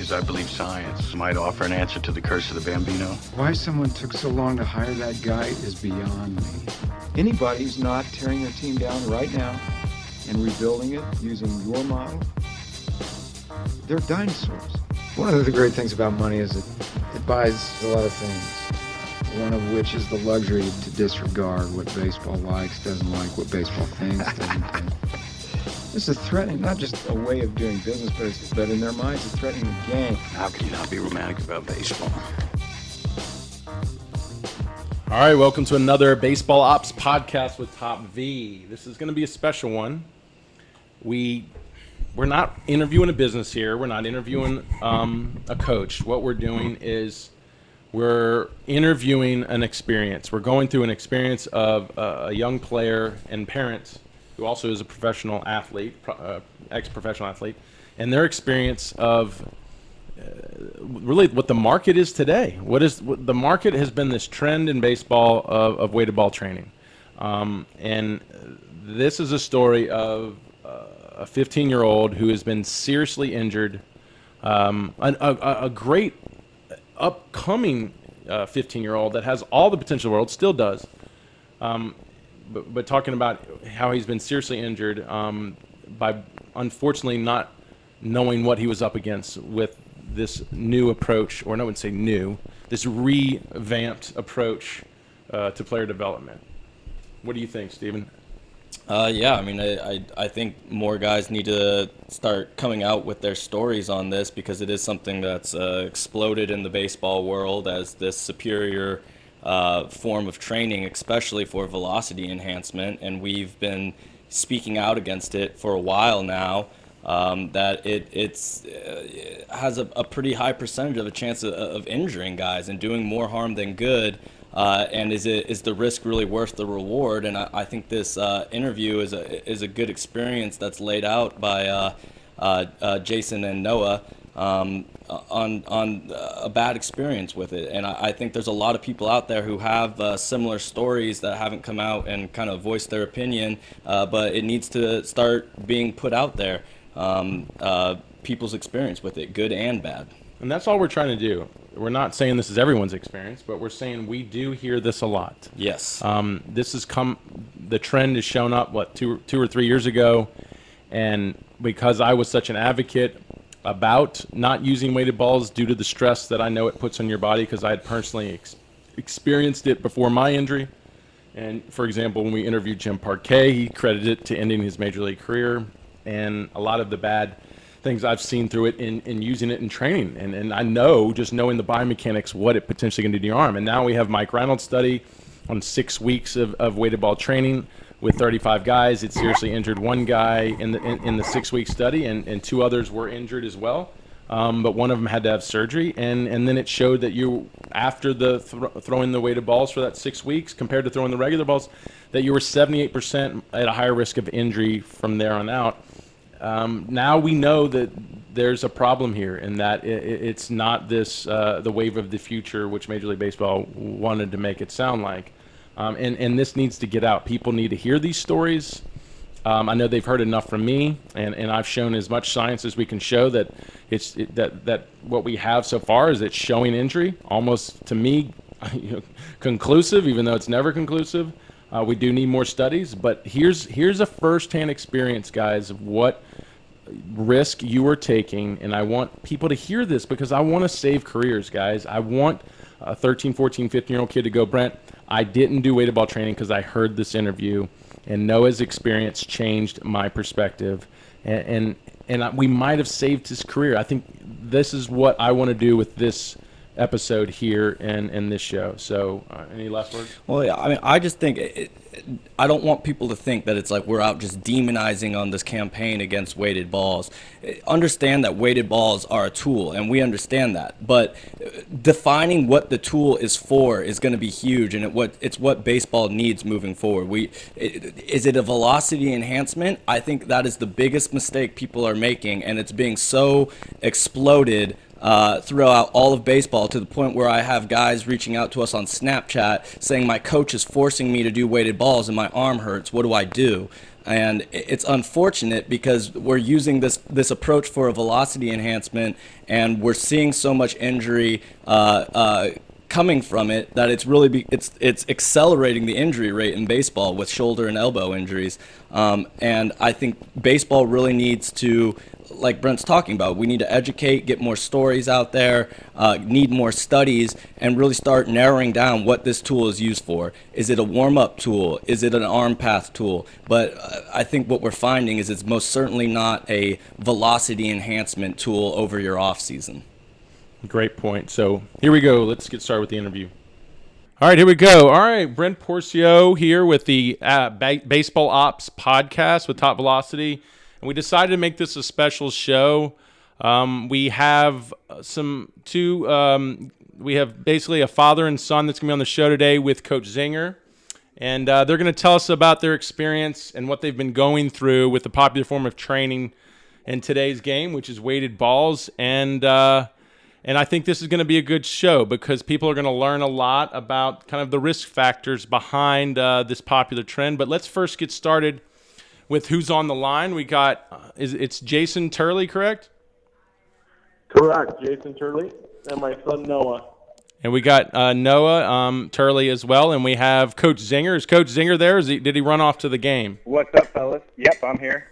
because I believe science might offer an answer to the curse of the Bambino. Why someone took so long to hire that guy is beyond me. Anybody who's not tearing their team down right now and rebuilding it using your model, they're dinosaurs. One of the great things about money is it buys a lot of things. One of which is the luxury to disregard what baseball likes, doesn't like, what baseball thinks, doesn't think. It's a threatening, not just a way of doing business, but in their minds, it's threatening the game. How can you not be romantic about baseball? All right, welcome to another Baseball Ops podcast with TopV. This is going to be a special one. We're not interviewing a business here. We're not interviewing a coach. What we're doing is we're interviewing an experience. We're going through an experience of a young player and parent who also is a professional athlete, ex-professional athlete, and their experience of really what the market is today. What the market has been this trend in baseball of weighted ball training. And this is a story of a 15-year-old who has been seriously injured, a great upcoming 15-year-old that has all the potential in the world, still does. But talking about how he's been seriously injured by unfortunately not knowing what he was up against with this new approach, or I wouldn't say new, this revamped approach to player development. What do you think, Stephen? Yeah, I mean, I think more guys need to start coming out with their stories on this, because it is something that's exploded in the baseball world as this superior form of training, especially for velocity enhancement, and we've been speaking out against it for a while now. That it has a pretty high percentage of a chance of injuring guys and doing more harm than good. And is the risk really worth the reward? And I think this interview is a good experience that's laid out by Jason and Noah on a bad experience with it. And I think there's a lot of people out there who have similar stories that haven't come out and kind of voiced their opinion, but it needs to start being put out there. People's experience with it, good and bad. And that's all we're trying to do. We're not saying this is everyone's experience, but we're saying we do hear this a lot. Yes. This has come, the trend has shown up, two or 3 years ago, and because I was such an advocate about not using weighted balls due to the stress that I know it puts on your body, because I had personally experienced it before my injury. And for example, when we interviewed Jim Parquet, he credited it to ending his major league career, and a lot of the bad things I've seen through it in using it in training. And I know, just knowing the biomechanics, what it potentially can do to your arm. And now we have Mike Reynolds' study on 6 weeks of weighted ball training with 35 guys. It seriously injured one guy in the 6-week study, and 2 others were injured as well. But one of them had to have surgery. And then it showed that you, after the throwing the weighted balls for that 6 weeks compared to throwing the regular balls, that you were 78% at a higher risk of injury from there on out. Now we know that there's a problem here, and that it's not this the wave of the future, which Major League Baseball wanted to make it sound like. And this needs to get out. People need to hear these stories. I know they've heard enough from me, and I've shown as much science as we can show that that what we have so far is it's showing injury, almost to me conclusive, even though it's never conclusive. We do need more studies, but here's a first-hand experience, guys, of what risk you are taking, and I want people to hear this because I want to save careers, guys. I want a 13, 14, 15-year-old kid to go, Brent, I didn't do weighted ball training because I heard this interview, and Noah's experience changed my perspective, and we might have saved his career. I think this is what I want to do with this episode here and this show. So any last words? Well, yeah, I mean, I just think I don't want people to think that it's like we're out just demonizing on this campaign against weighted balls. Understand that weighted balls are a tool, and we understand that, but defining what the tool is for is going to be huge, and it's what baseball needs moving forward. Is it a velocity enhancement? I think that is the biggest mistake people are making, and it's being so exploded throughout all of baseball, to the point where I have guys reaching out to us on Snapchat saying my coach is forcing me to do weighted balls and my arm hurts. What do I do? And it's unfortunate because we're using this approach for a velocity enhancement, and we're seeing so much injury coming from it that it's really it's accelerating the injury rate in baseball with shoulder and elbow injuries. And I think baseball really needs to, like Brent's talking about, we need to educate, get more stories out there, need more studies, and really start narrowing down what this tool is used for. Is it a warm-up tool? Is it an arm path tool? But I think what we're finding is it's most certainly not a velocity enhancement tool over your off season. Great point. So here we go. Let's get started with the interview. All right, here we go. All right, Brent Porcio here with the Baseball Opps podcast with Top Velocity. And we decided to make this a special show. We have we have basically a father and son that's going to be on the show today with Coach Zinger. And they're going to tell us about their experience and what they've been going through with the popular form of training in today's game, which is weighted balls. And I think this is going to be a good show because people are going to learn a lot about kind of the risk factors behind this popular trend. But let's first get started with who's on the line. We got, it's Jason Turley, correct? Correct, Jason Turley, and my son Noah. And we got Noah Turley as well, and we have Coach Zinger. Is Coach Zinger there? Did he run off to the game? What's up, fellas? Yep, I'm here.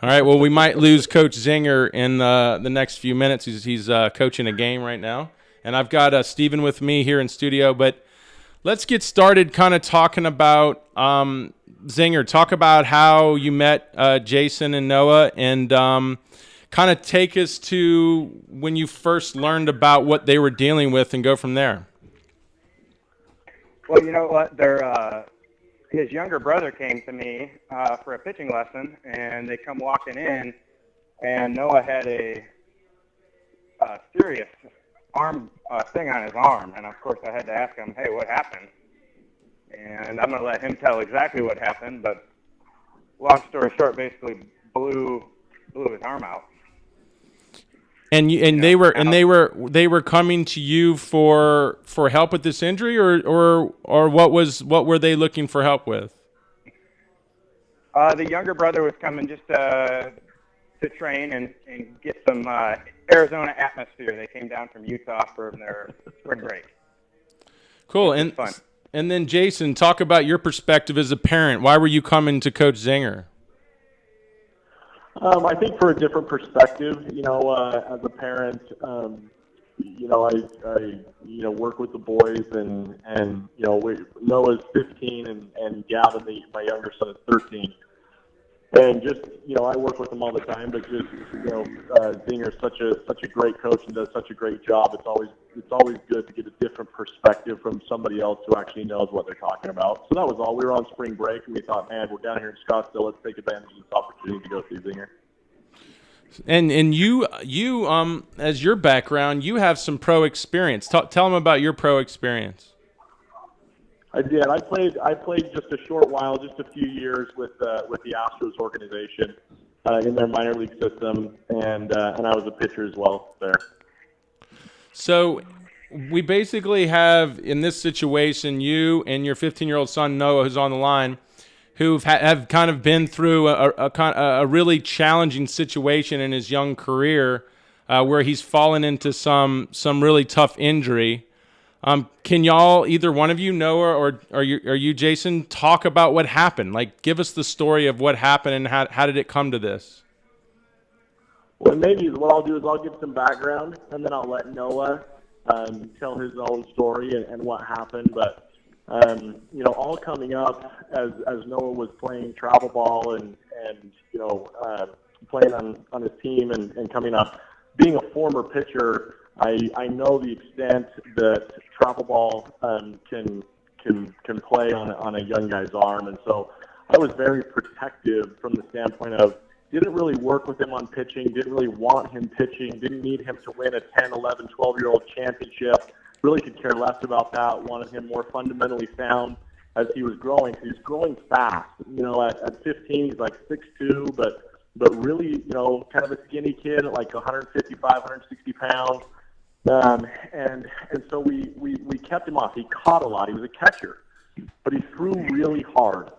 All right, well, we might lose Coach Zinger in the next few minutes. He's coaching a game right now. And I've got Steven with me here in studio. But let's get started kind of talking about Zinger. Talk about how you met Jason and Noah and kind of take us to when you first learned about what they were dealing with and go from there. Well, you know what? His younger brother came to me for a pitching lesson, and they come walking in, and Noah had a serious arm thing on his arm. And, of course, I had to ask him, hey, what happened? And I'm going to let him tell exactly what happened, but long story short, basically blew his arm out. And they were coming to you for help with this injury, or what were they looking for help with? The younger brother was coming just to train and get some Arizona atmosphere. They came down from Utah for their spring break. Cool. And fun. And then Jason, talk about your perspective as a parent. Why were you coming to Coach Zinger? I think for a different perspective, as a parent, I work with the boys and Noah's 15 and Gavin, my younger son, is 13. And just, I work with them all the time, but just, Zinger's such a great coach and does such a great job. It's always good to get a different perspective from somebody else who actually knows what they're talking about. So that was all. We were on spring break, and we thought, man, we're down here in Scottsdale. Let's take advantage of this opportunity to go see Zinger. And you as your background, you have some pro experience. Tell them about your pro experience. I did. I played just a short while, just a few years with the Astros organization in their minor league system, and I was a pitcher as well there. So we basically have in this situation you and your 15-year-old son Noah, who's on the line, who have kind of been through a really challenging situation in his young career, where he's fallen into some really tough injury. Can y'all, either one of you, Noah or you, Jason, talk about what happened? Like, give us the story of what happened and how did it come to this? Well, maybe what I'll do is I'll give some background, and then I'll let Noah tell his own story and what happened. But, all coming up as Noah was playing travel ball and playing on his team and coming up, being a former pitcher, I know the extent that travel ball can play on a young guy's arm, and so I was very protective from the standpoint of didn't really work with him on pitching, didn't really want him pitching, didn't need him to win a 10, 11, 12-year-old championship, really could care less about that, wanted him more fundamentally sound as he was growing. He was growing fast. At 15, he's like 6'2", but really, kind of a skinny kid at like 155, 160 pounds. And so we kept him off. He caught a lot. He was a catcher, but he threw really hard.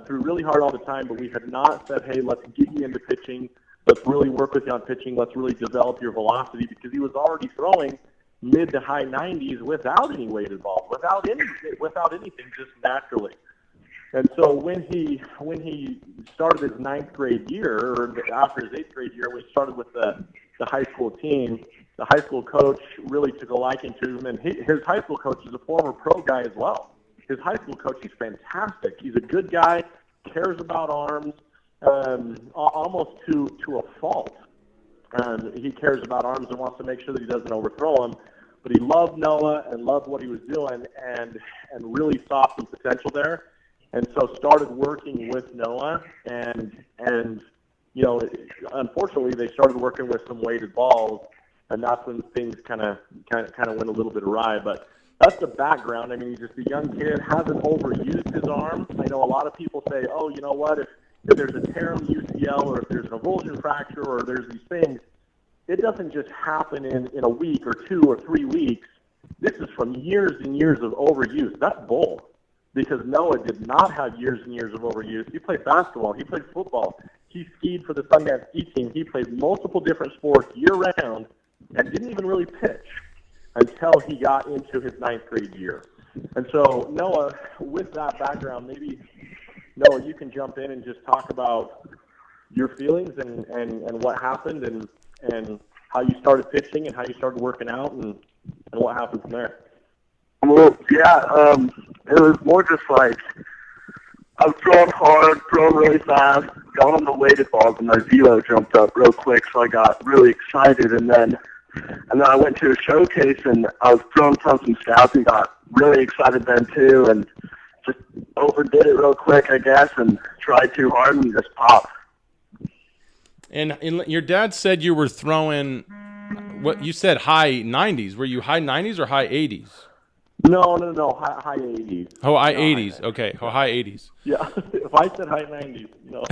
threw really hard all the time, but we had not said, hey, let's get you into pitching. Let's really work with you on pitching. Let's really develop your velocity, because he was already throwing mid to high 90s without any weighted balls, without anything, just naturally. And so when he started his ninth grade year, or after his eighth grade year, we started with the high school team. The high school coach really took a liking to him, and his high school coach is a former pro guy as well. His high school coach, he's fantastic. He's a good guy, cares about arms, almost to a fault. He cares about arms and wants to make sure that he doesn't overthrow them. But he loved Noah and loved what he was doing, and really saw some potential there. And so started working with Noah, and unfortunately they started working with some weighted balls, and that's when things kind of went a little bit awry. But that's the background. I mean, he's just a young kid, hasn't overused his arm. I know a lot of people say, oh, you know what, if there's a tear in the UCL, or if there's an avulsion fracture, or there's these things, it doesn't just happen in a week or 2 or 3 weeks. This is from years and years of overuse. That's bull. Because Noah did not have years and years of overuse. He played basketball. He played football. He skied for the Sundance ski team. He played multiple different sports year-round and didn't even really pitch until he got into his ninth grade year. And so, Noah, with that background, maybe, Noah, you can jump in and just talk about your feelings and what happened and how you started pitching and how you started working out and what happened from there. Well, yeah, it was more just like I was throwing hard, throwing really fast, got on the weighted balls, and my velo jumped up real quick, so I got really excited, and then I went to a showcase, and I was throwing some scouts and got really excited then too, and just overdid it real quick, I guess, and tried too hard and just popped. And your dad said you were throwing, what you said, high 90s. Were you high 90s or high 80s? No, high 80s. Oh, high 80s. Okay, oh, high 80s. Yeah, if I said high 90s, no.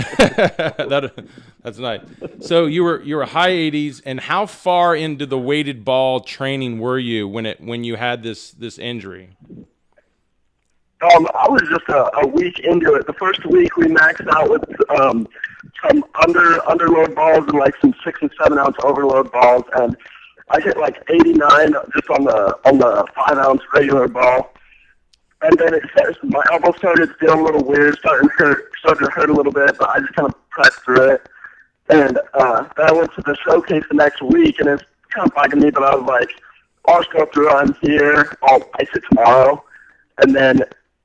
That's nice. So you were high 80s, and how far into the weighted ball training were you when you had this injury? I was just a week into it. The first week we maxed out with some underload balls and like some 6 and 7 ounce overload balls, and I hit like 89 just on the 5 ounce regular ball, and then my elbow started feeling a little weird, started to hurt a little bit, but I just kind of pressed through it. And then I went to the showcase the next week, and it's kind of bugging me, but I was like, I'll just go through. I'm here. I'll ice it tomorrow. And then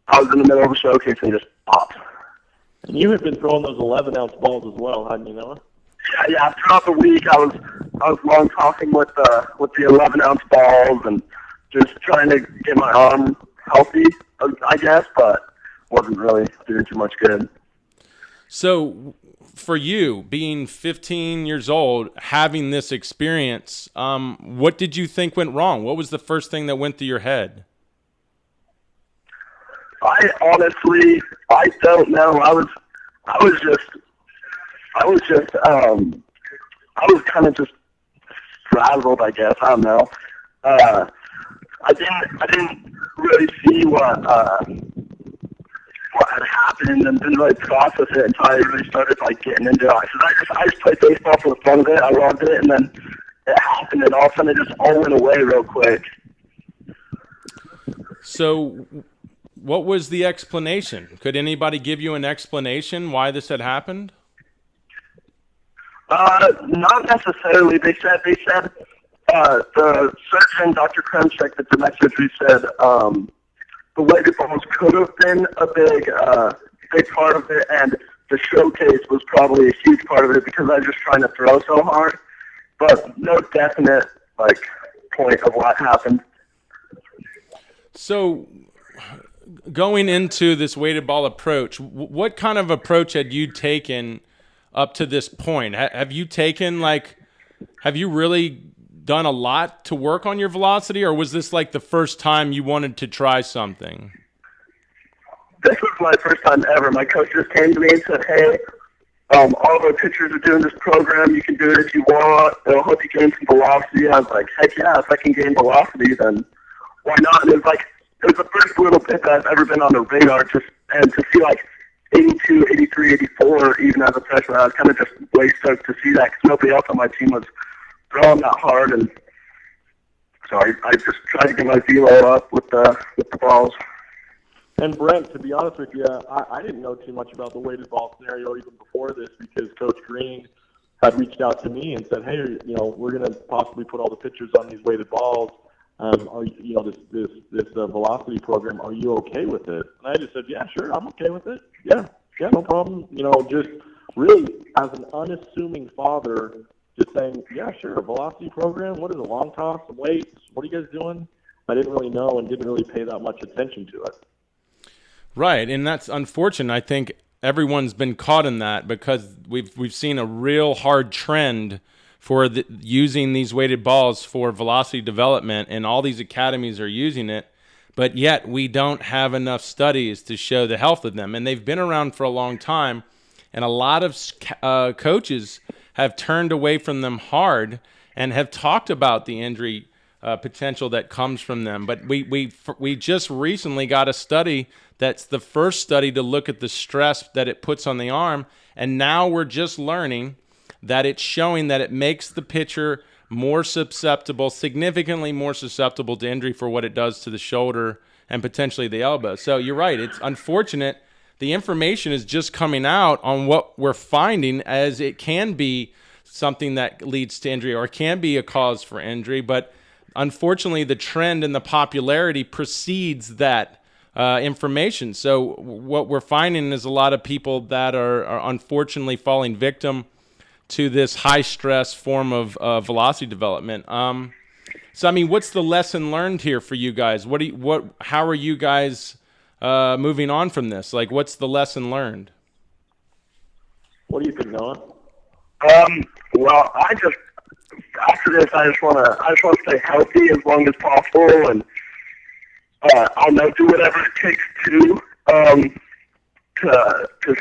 I was in the middle of a showcase and just popped. And you had been throwing those 11 ounce balls as well, hadn't you, Noah? Yeah. Throughout the week, I was long talking with the 11 ounce balls and just trying to get my arm healthy, I guess, but wasn't really doing too much good. So, for you, being 15 years old, having this experience, what did you think went wrong? What was the first thing that went through your head? I don't know. I was kind of just frazzled, I guess. I don't know. I didn't really see what had happened and didn't really process it until I really started like getting into it. I just played baseball for the fun of it. I loved it, and then it happened, and all of a sudden it just all went away real quick. So, what was the explanation? Could anybody give you an explanation why this had happened? Not necessarily. They said the surgeon, Dr. Kremchek, that did my surgery, said the weighted balls could have been a big part of it, and the showcase was probably a huge part of it because I was just trying to throw so hard, but no definite point of what happened. So, going into this weighted ball approach, what kind of approach had you taken up to this point? Have you really done a lot to work on your velocity, or was this like the first time you wanted to try something? This was my first time ever. My coach just came to me and said, hey, all of our pitchers are doing this program. You can do it if you want. It'll help you gain some velocity. I was like, heck yeah, if I can gain velocity, then why not? And it was the first little bit that I've ever been on the radar, and to see 82, 83, 84, even as a freshman. I was kind of just way stoked to see that because nobody else on my team was throwing that hard, and so I just tried to get my velo up with the balls. And Brent, to be honest with you, I didn't know too much about the weighted ball scenario even before this because Coach Green had reached out to me and said, "Hey, we're going to possibly put all the pitchers on these weighted balls. This velocity program. Are you okay with it?" And I just said, "Yeah, sure, I'm okay with it. Yeah, no problem." Just really as an unassuming father, just saying, "Yeah, sure, a velocity program. What is it? Long toss, some weights. What are you guys doing?" I didn't really know and didn't really pay that much attention to it. Right, and that's unfortunate. I think everyone's been caught in that because we've seen a real hard trend for using these weighted balls for velocity development, and all these academies are using it, but yet we don't have enough studies to show the health of them. And they've been around for a long time, and a lot of coaches have turned away from them hard and have talked about the injury potential that comes from them. But we just recently got a study that's the first study to look at the stress that it puts on the arm, and now we're just learning that it's showing that it makes the pitcher more susceptible, significantly more susceptible to injury for what it does to the shoulder and potentially the elbow. So you're right. It's unfortunate. The information is just coming out on what we're finding, as it can be something that leads to injury or can be a cause for injury. But unfortunately, the trend and the popularity precedes that information. So what we're finding is a lot of people that are unfortunately falling victim to this high-stress form of velocity development. So, I mean, what's the lesson learned here for you guys? How are you guys moving on from this? Like, what's the lesson learned? What do you think, Noah? Well, after this, I just want to stay healthy as long as possible, and I'll do whatever it takes to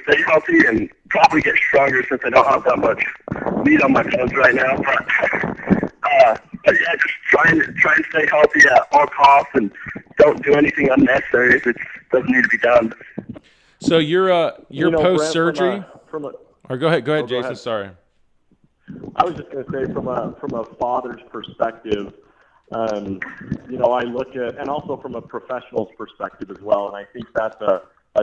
stay healthy and probably get stronger since I don't have that much meat on my bones right now. But yeah, just try and stay healthy at all costs and don't do anything unnecessary if it doesn't need to be done. So you're post surgery. Or go ahead, Jason. Go ahead. Sorry. I was just going to say, from a father's perspective, I look at, and also from a professional's perspective as well, and I think that's a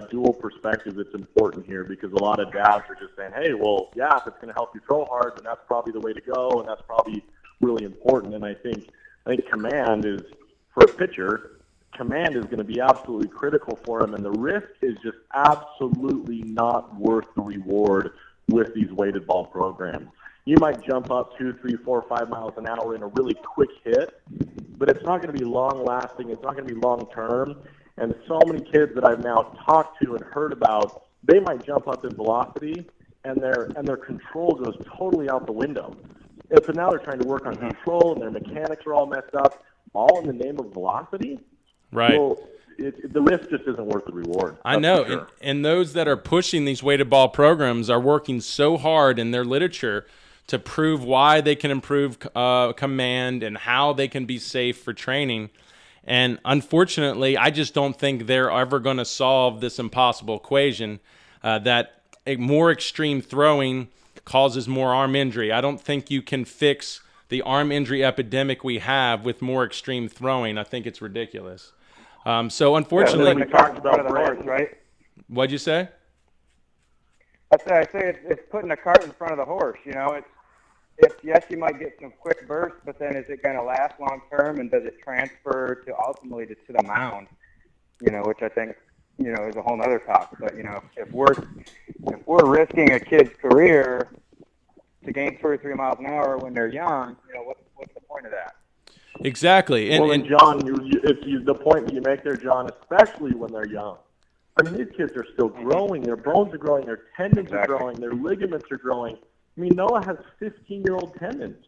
dual perspective that's important here, because a lot of dads are just saying, "Hey, well, yeah, if it's going to help you throw hard, then that's probably the way to go, and that's probably really important." And I think command is, for a pitcher, command is going to be absolutely critical for him, and the risk is just absolutely not worth the reward with these weighted ball programs. You might jump up 2, 3, 4, 5 miles an hour in a really quick hit, but it's not going to be long-lasting. It's not going to be long-term. And so many kids that I've now talked to and heard about, they might jump up in velocity, and their control goes totally out the window. And so now they're trying to work on control, and their mechanics are all messed up, all in the name of velocity. Right. So the risk just isn't worth the reward. I know, sure. And those that are pushing these weighted ball programs are working so hard in their literature to prove why they can improve command and how they can be safe for training. And unfortunately, I just don't think they're ever going to solve this impossible equation that a more extreme throwing causes more arm injury. I don't think you can fix the arm injury epidemic we have with more extreme throwing. I think it's ridiculous. So unfortunately, we talked about the horse, right? What'd you say? I say it's putting a cart in front of the horse. It's yes, you might get some quick bursts, but then is it going to last long term, and does it transfer to ultimately to the mound? Which I think is a whole other topic. But if we're risking a kid's career to gain 2 or 3 miles an hour when they're young, what's the point of that? Exactly. And John, the point that you make there, John, especially when they're young. I mean, these kids are still growing. Their bones are growing. Their tendons are growing. Their ligaments are growing. I mean, Noah has 15-year-old tendons.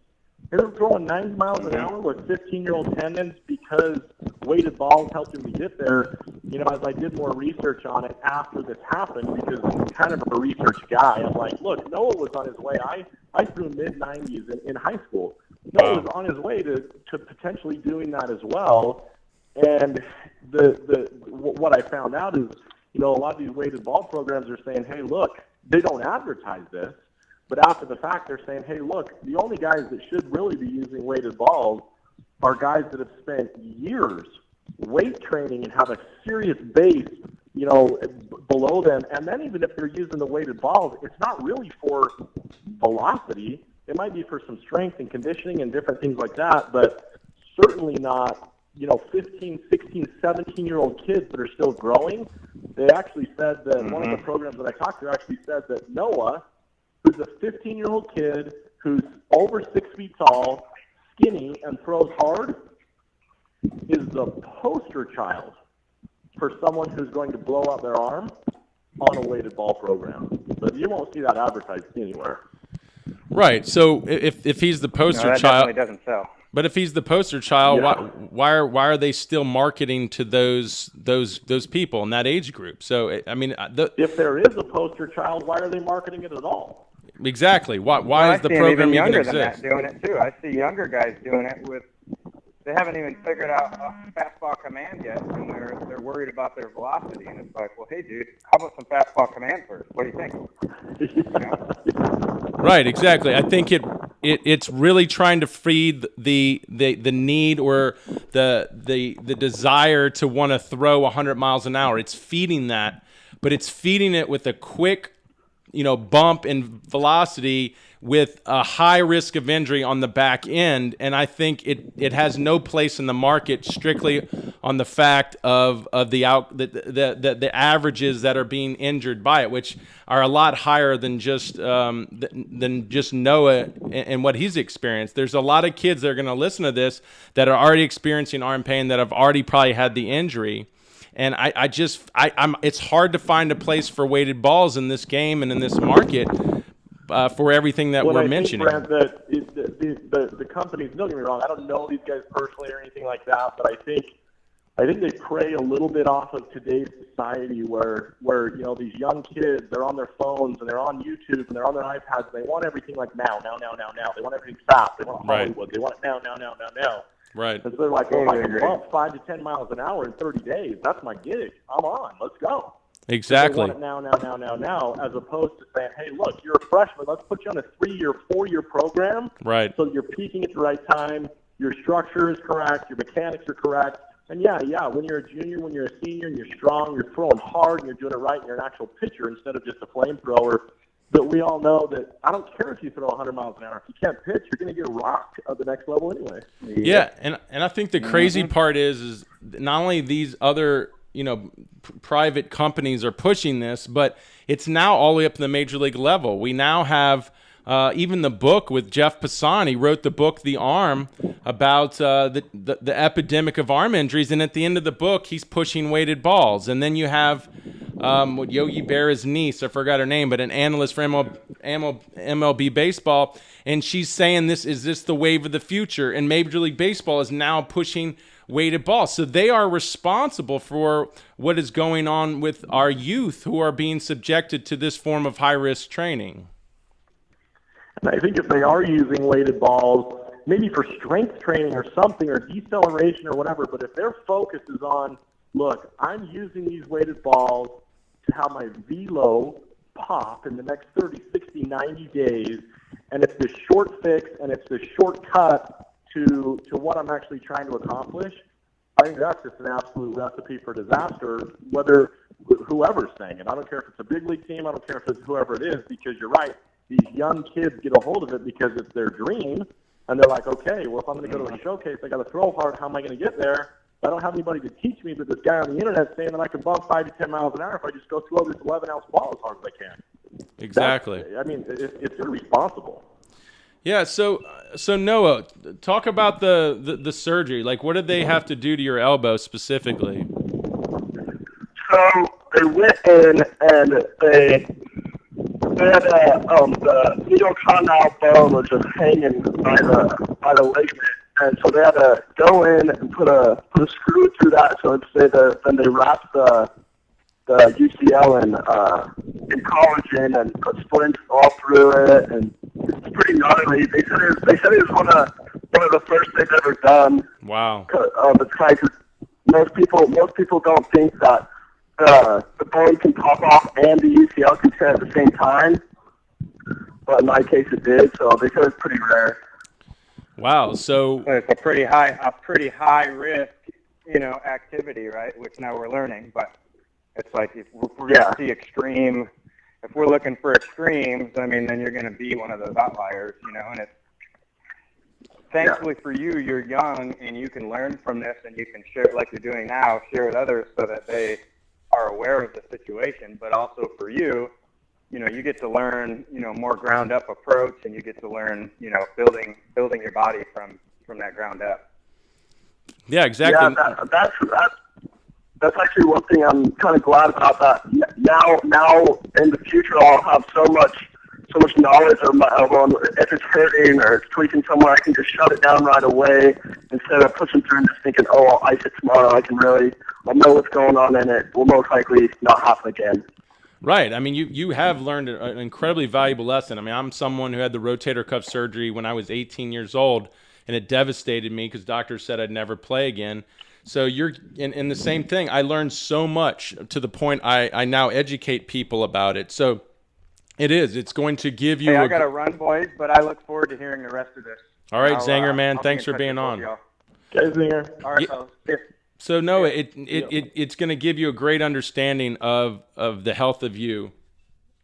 They're throwing 90 miles an hour with 15-year-old tendons because weighted balls helped him to get there. As I did more research on it after this happened, because I'm kind of a research guy, I'm like, look, Noah was on his way. I threw mid-90s in high school. Noah was on his way to potentially doing that as well. And what I found out is, a lot of these weighted ball programs are saying, hey, look, they don't advertise this, but after the fact, they're saying, hey, look, the only guys that should really be using weighted balls are guys that have spent years weight training and have a serious base, below them. And then even if they're using the weighted balls, it's not really for velocity. It might be for some strength and conditioning and different things like that, but certainly not, 15, 16, 17-year-old kids that are still growing. They actually said that one of the programs that I talked to actually said that Noah, who's a 15-year-old kid who's over 6 feet tall, skinny, and throws hard, is the poster child for someone who's going to blow up their arm on a weighted ball program. But you won't see that advertised anywhere. Right. So if he's the poster that child, definitely doesn't sell. but if he's the poster child, Yeah. why are they still marketing to those people in that age group? So I mean, If there is a poster child, why are they marketing it at all? exactly. Why I is the see 'em program even even younger than exist? that doing it too. I see younger guys doing it with. They haven't even figured out fastball command yet, and they're worried about their velocity. And it's like, well, hey, dude, how about some fastball command first? What do you think? Right, exactly. I think it's really trying to feed the need or the desire to want to throw 100 miles an hour. It's feeding that, but it's feeding it with a quick, bump in velocity with a high risk of injury on the back end. And I think it has no place in the market strictly on the fact of the averages that are being injured by it, which are a lot higher than just Noah and what he's experienced. There's a lot of kids that are going to listen to this that are already experiencing arm pain, that have already probably had the injury. And it's hard to find a place for weighted balls in this game and in this market for everything that we're mentioning. Brent, that the companies, don't get me wrong, I don't know these guys personally or anything like that, but I think they prey a little bit off of today's society where these young kids, they're on their phones and they're on YouTube and they're on their iPads. They want everything like now. They want everything fast. They want Hollywood. They want it now. Right. And so they're like, well, if I can bump 5 to 10 miles an hour in 30 days, that's my gig. I'm on. Let's go. Exactly. They want it now, as opposed to saying, hey, look, you're a freshman. Let's put you on a 3-year, 4-year program. Right. So you're peaking at the right time. Your structure is correct. Your mechanics are correct. And yeah, when you're a junior, when you're a senior, and you're strong, you're throwing hard, and you're doing it right, and you're an actual pitcher instead of just a flamethrower. But we all know that I don't care if you throw 100 miles an hour. If you can't pitch, you're going to get rocked at the next level anyway. Yeah, and I think the crazy part is not only these other private companies are pushing this, but it's now all the way up to the major league level. We now have even the book with Jeff Pisani wrote the book The Arm about the epidemic of arm injuries, and at the end of the book he's pushing weighted balls. And then you have Yogi Berra's niece, I forgot her name, but an analyst for MLB baseball, and she's saying is this the wave of the future? And Major League Baseball is now pushing weighted balls. So they are responsible for what is going on with our youth who are being subjected to this form of high-risk training. And I think if they are using weighted balls, maybe for strength training or something, or deceleration or whatever, but if their focus is on, look, I'm using these weighted balls to have my velo pop in the next 30, 60, 90 days, and it's this short fix and it's this shortcut to what I'm actually trying to accomplish, I think that's just an absolute recipe for disaster, whether whoever's saying it. I don't care if it's a big league team. I don't care if it's whoever it is, because you're right. These young kids get a hold of it because it's their dream, and they're like, okay, well, if I'm going to go to a showcase, I got to throw hard. How am I going to get there? I don't have anybody to teach me, but this guy on the internet saying that I can bump 5 to 10 miles an hour if I just go throw this 11-ounce ball as hard as I can. Exactly. It's irresponsible. Yeah, so Noah, talk about the surgery. Like, what did they have to do to your elbow specifically? So they went in and they had the medial condyle bone was just hanging by the ligament, and so they had to go in and put a screw through that. So then they wrapped the UCL in collagen and put splints all through it, and it's pretty gnarly. They said it was one of the first they've ever done. Wow. Of its kind. 'Cause most people don't think that the bone can pop off and the UCL can tear at the same time. But in my case, it did, so they said it's pretty rare. Wow. So It's a pretty high risk, activity, right? Which now we're learning, but it's like if we're going to see extreme, if we're looking for extremes, I mean, then you're going to be one of those outliers, and it's thankfully for you, you're young and you can learn from this and you can share like you're doing now, share with others so that they are aware of the situation, but also for you, you get to learn, more ground up approach, and you get to learn, building your body from that ground up. yeah, exactly. Yeah, that's actually one thing I'm kind of glad about. That now in the future I'll have so much knowledge of my elbow. And if it's hurting or it's tweaking somewhere, I can just shut it down right away instead of pushing through and just thinking, oh, I'll ice it tomorrow. I'll know what's going on, and it will most likely not happen again. Right. I mean, you have learned an incredibly valuable lesson. I mean, I'm someone who had the rotator cuff surgery when I was 18 years old, and it devastated me because doctors said I'd never play again. So you're in the same thing. I learned so much to the point I now educate people about it. So it's going to give you. Hey, I got to run, boys, but I look forward to hearing the rest of this. All right, Zanger, man. Thanks for being on. Okay, Zinger. All right, fellas. So Noah, it's going to give you a great understanding of the health of you.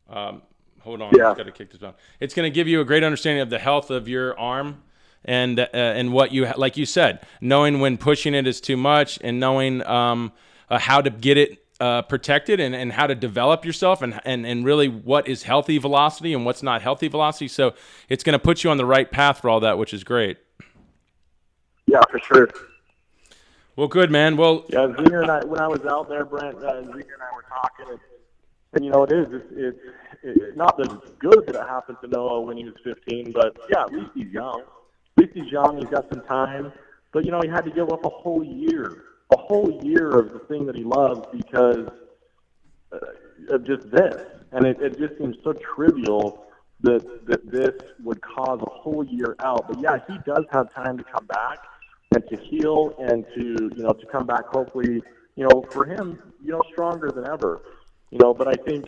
Hold on, I've got to kick this down. It's going to give you a great understanding of the health of your arm, and what you like you said, knowing when pushing it is too much, and knowing how to get it protected, and how to develop yourself, and really what is healthy velocity and what's not healthy velocity. So it's going to put you on the right path for all that, which is great. Yeah, for sure. Well, good, man. Well, yeah, Zinger and I, when I was out there, Brent, Zinger and I were talking, and it's not that it's good that it happened to Noah when he was 15, but yeah, at least he's young. At least he's young, he's got some time, but he had to give up a whole year of the thing that he loves because of just this, and it just seems so trivial that this would cause a whole year out. But yeah, he does have time to come back and to heal and to come back hopefully, for him, stronger than ever. But I think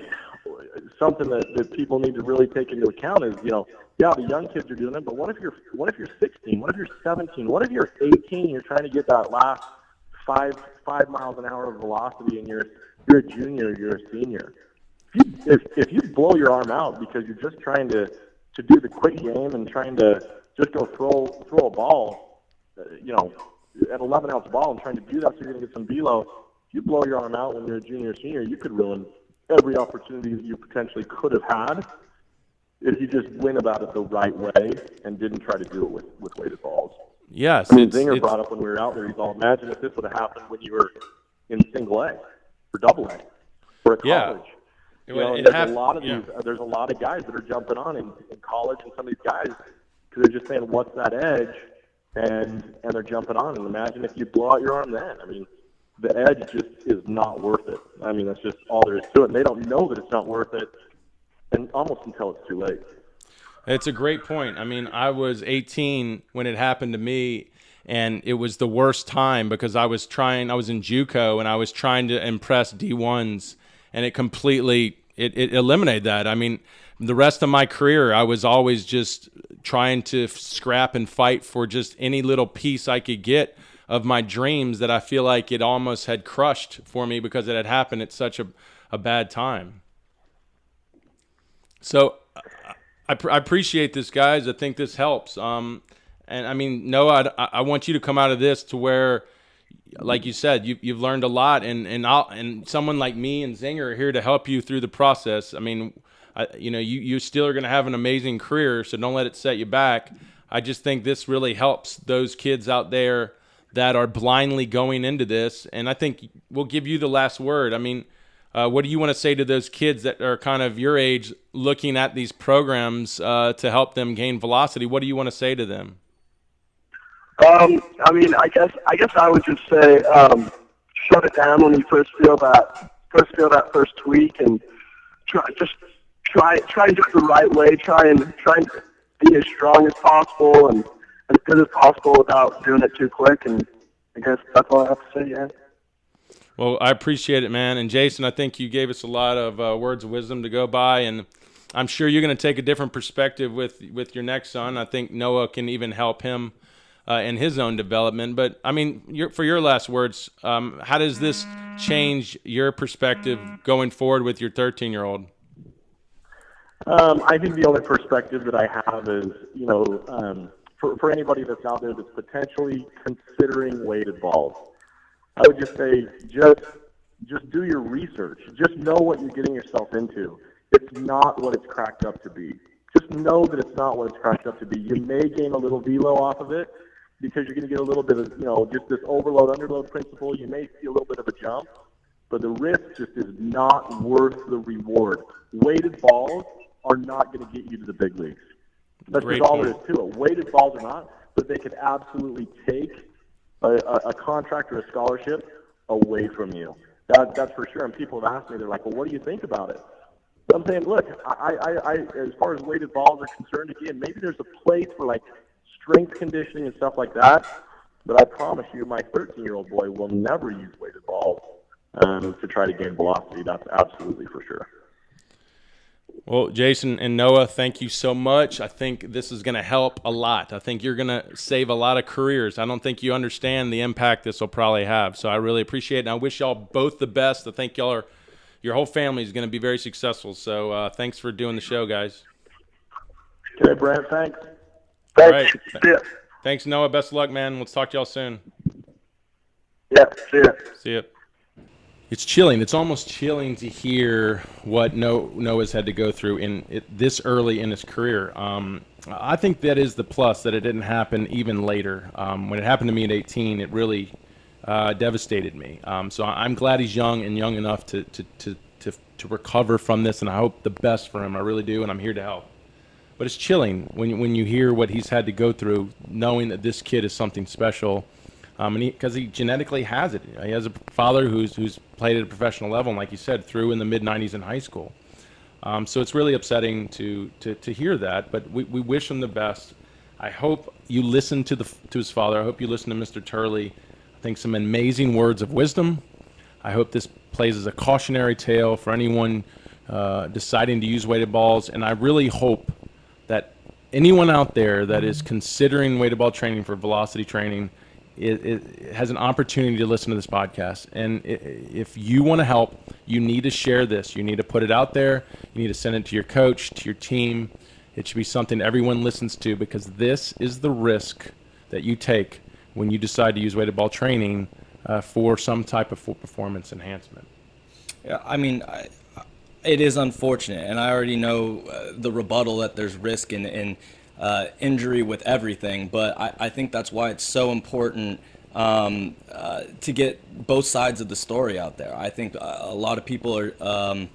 something that people need to really take into account is, the young kids are doing it, but what if you're 16? What if you're 17? What if you're 18? You're trying to get that last 5 miles an hour of velocity, and you're a junior, you're a senior. If you blow your arm out because you're just trying to do the quick game and trying to just go throw a ball, at 11-ounce ball and trying to do that so you're going to get some velo, if you blow your arm out when you're a junior or senior, you could ruin every opportunity that you potentially could have had if you just went about it the right way and didn't try to do it with weighted balls. Yes. Zinger brought up when we were out there, he's all, imagine if this would have happened when you were in single A or double A or at college. Yeah. There's a lot of guys that are jumping on in college, and some of these guys, because they're just saying, what's that edge? And they're jumping on. And imagine if you blow out your arm then. I mean, the edge just is not worth it. I mean, that's just all there is to it. And they don't know that it's not worth it, and almost until it's too late. It's a great point. I mean, I was 18 when it happened to me, and it was the worst time because I was in JUCO, and I was trying to impress D1s, and it completely it eliminated that. I mean, the rest of my career, I was always just trying to scrap and fight for just any little piece I could get of my dreams that I feel like it almost had crushed for me because it had happened at such a bad time. So I appreciate this, guys. I think this helps. And I mean, Noah, I want you to come out of this to where, like you said, you've learned a lot, and someone like me and Zinger are here to help you through the process. I mean, you still are going to have an amazing career, so don't let it set you back. I just think this really helps those kids out there that are blindly going into this, and I think we'll give you the last word. I mean, what do you want to say to those kids that are kind of your age looking at these programs to help them gain velocity? What do you want to say to them? I mean, I guess I would just say shut it down when you first feel that first tweak, and try and do it the right way. Try and be as strong as possible and as good as possible without doing it too quick. And I guess that's all I have to say. Yeah. Well, I appreciate it, man. And Jason, I think you gave us a lot of words of wisdom to go by, and I'm sure you're going to take a different perspective with your next son. I think Noah can even help him in his own development. But I mean, for your last words, how does this change your perspective going forward with your 13-year-old? I think the only perspective that I have is, for anybody that's out there that's potentially considering weighted balls, I would just say, just do your research. Just know what you're getting yourself into. It's not what it's cracked up to be. Just know that it's not what it's cracked up to be. You may gain a little velo off of it because you're going to get a little bit of, just this overload, underload principle. You may see a little bit of a jump, but the risk just is not worth the reward. Weighted balls are not going to get you to the big leagues. That's just all there is to it. Weighted balls are not, but they could absolutely take a contract or a scholarship away from you. That's for sure. And people have asked me, they're like, well, what do you think about it? But I'm saying, look, I as far as weighted balls are concerned, again, maybe there's a place for like strength conditioning and stuff like that. But I promise you, my 13-year-old boy will never use weighted balls to try to gain velocity. That's absolutely for sure. Well, Jason and Noah, thank you so much. I think this is going to help a lot. I think you're going to save a lot of careers. I don't think you understand the impact this will probably have. So I really appreciate it. And I wish y'all both the best. I think your whole family is going to be very successful. So thanks for doing the show, guys. Okay, Brent, thanks. All right. Thanks, Noah. Best of luck, man. Let's talk to y'all soon. Yeah, see ya. See ya. It's chilling. It's almost chilling to hear what Noah's had to go through this early in his career. I think that is the plus, that it didn't happen even later. When it happened to me at 18, it really devastated me. So I'm glad he's young and young enough to recover from this, and I hope the best for him. I really do, and I'm here to help. But it's chilling when you hear what he's had to go through, knowing that this kid is something special. Because he genetically has it. He has a father who's played at a professional level, and like you said, through in the mid-'90s in high school. So it's really upsetting to hear that, but we wish him the best. I hope you listen to his father. I hope you listen to Mr. Turley. I think some amazing words of wisdom. I hope this plays as a cautionary tale for anyone deciding to use weighted balls, and I really hope that anyone out there that is considering weighted ball training for velocity training it has an opportunity to listen to this podcast. And if you want to help, you need to share this. You need to put it out there. You need to send it to your coach, to your team. It should be something everyone listens to, because this is the risk that you take when you decide to use weighted ball training for some type of performance enhancement. Yeah, I mean, it is unfortunate, and I already know the rebuttal that there's risk in injury with everything, but I think that's why it's so important to get both sides of the story out there. I think a lot of people are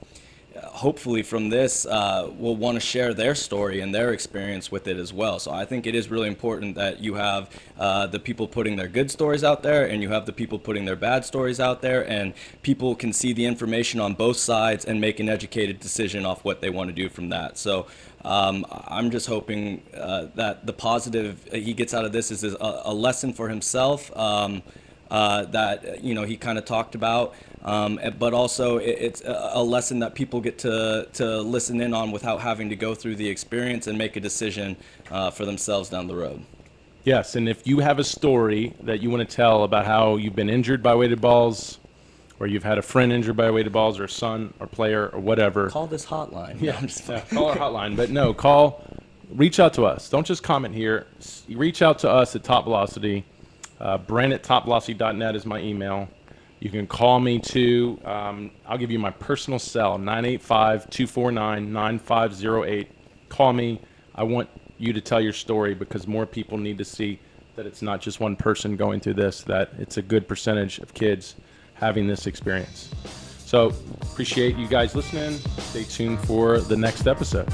hopefully from this will want to share their story and their experience with it as well. So I think it is really important that you have the people putting their good stories out there, and you have the people putting their bad stories out there, and people can see the information on both sides and make an educated decision off what they want to do from that. So I'm just hoping that the positive he gets out of this is a lesson for himself that he kind of talked about, but also it's a lesson that people get to listen in on without having to go through the experience and make a decision for themselves down the road. Yes, and if you have a story that you want to tell about how you've been injured by weighted balls, or you've had a friend injured by weighted balls, or a son or player or whatever, call this hotline. Yeah, call our hotline. But no, reach out to us. Don't just comment here. Reach out to us at Top Velocity. Brent at topvelocity.net is my email. You can call me too. I'll give you my personal cell, 985-249-9508. Call me. I want you to tell your story, because more people need to see that it's not just one person going through this, that it's a good percentage of kids having this experience. So appreciate you guys listening. Stay tuned for the next episode.